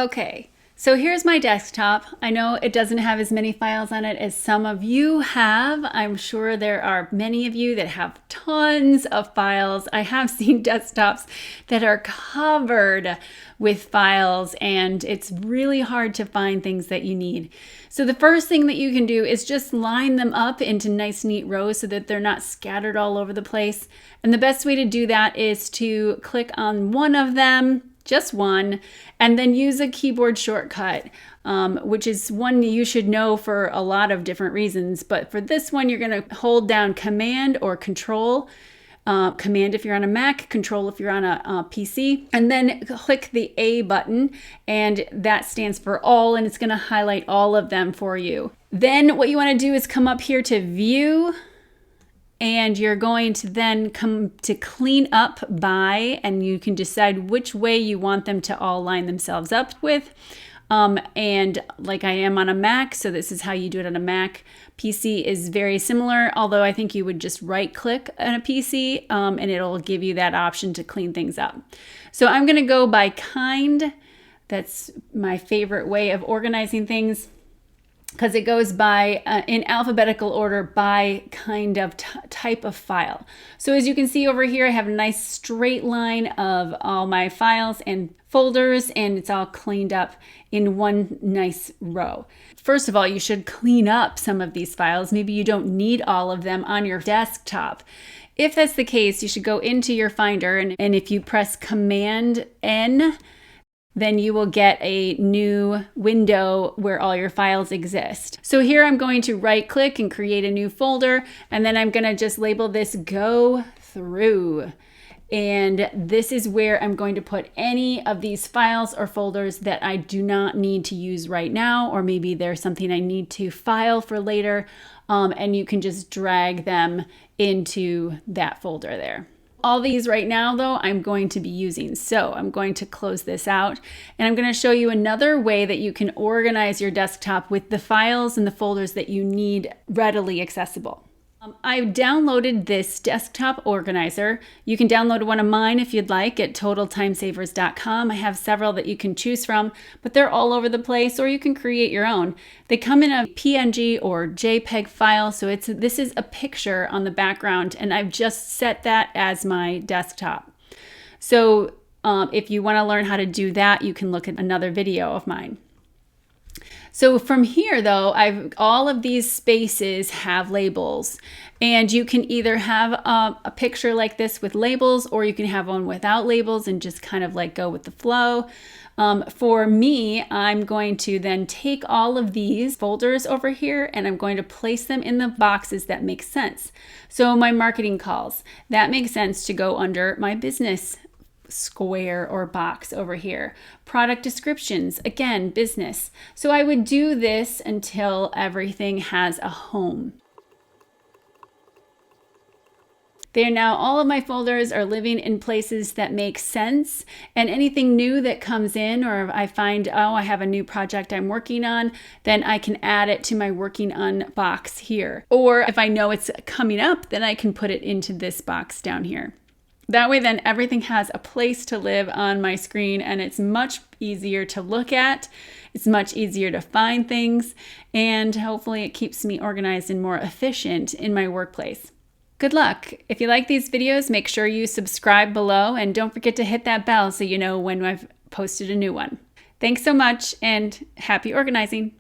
Okay, so here's my desktop. I know it doesn't have as many files on it as some of you have. I'm sure there are many of you that have tons of files. I have seen desktops that are covered with files, and it's really hard to find things that you need. So the first thing that you can do is just line them up into nice, neat rows so that they're not scattered all over the place. And the best way to do that is to click on one of them, just one, and then use a keyboard shortcut, which is one you should know for a lot of different reasons. But for this one, you're going to hold down Command or Control. Command if you're on a Mac, Control if you're on a PC, and then click the A button, and that stands for all, and it's going to highlight all of them for you. Then what you want to do is come up here to View, and you're going to then come to Clean Up By, and you can decide which way you want them to all line themselves up with. And like I am on a Mac, so this is how you do it on a Mac. PC is very similar, although I think you would just right click on a PC and it'll give you that option to clean things up. So I'm going to go by kind. That's my favorite way of organizing things, because it goes by in alphabetical order by kind of type of file. So as you can see over here, I have a nice straight line of all my files and folders, and it's all cleaned up in one nice row. First of all, you should clean up some of these files. Maybe you don't need all of them on your desktop. If that's the case, you should go into your Finder, and if you press Command N, then you will get a new window where all your files exist. So here I'm going to right click and create a new folder, and then I'm going to just label this Go Through. And this is where I'm going to put any of these files or folders that I do not need to use right now, or maybe there's something I need to file for later, and you can just drag them into that folder there. All these right now, though, I'm going to be using. So I'm going to close this out, and I'm going to show you another way that you can organize your desktop with the files and the folders that you need readily accessible. I've downloaded this desktop organizer. You can download one of mine if you'd like at totaltimesavers.com. I have several that you can choose from, but they're all over the place, or you can create your own. They come in a PNG or JPEG file, so this is a picture on the background, and I've just set that as my desktop. So if you want to learn how to do that, you can look at another video of mine. So from here, though, all of these spaces have labels, and you can either have a picture like this with labels, or you can have one without labels and just kind of like go with the flow. For me, I'm going to then take all of these folders over here, and I'm going to place them in the boxes that make sense. So my marketing calls, that makes sense to go under my business square or box over here. Product descriptions, again, business. So I would do this until everything has a home. There now, all of my folders are living in places that make sense, and anything new that comes in, or if I find, oh, I have a new project I'm working on, then I can add it to my working on box here. Or if I know it's coming up, then I can put it into this box down here. That way then everything has a place to live on my screen, and it's much easier to look at. It's much easier to find things, and hopefully it keeps me organized and more efficient in my workplace. Good luck. If you like these videos, make sure you subscribe below, and don't forget to hit that bell so you know when I've posted a new one. Thanks so much, and happy organizing.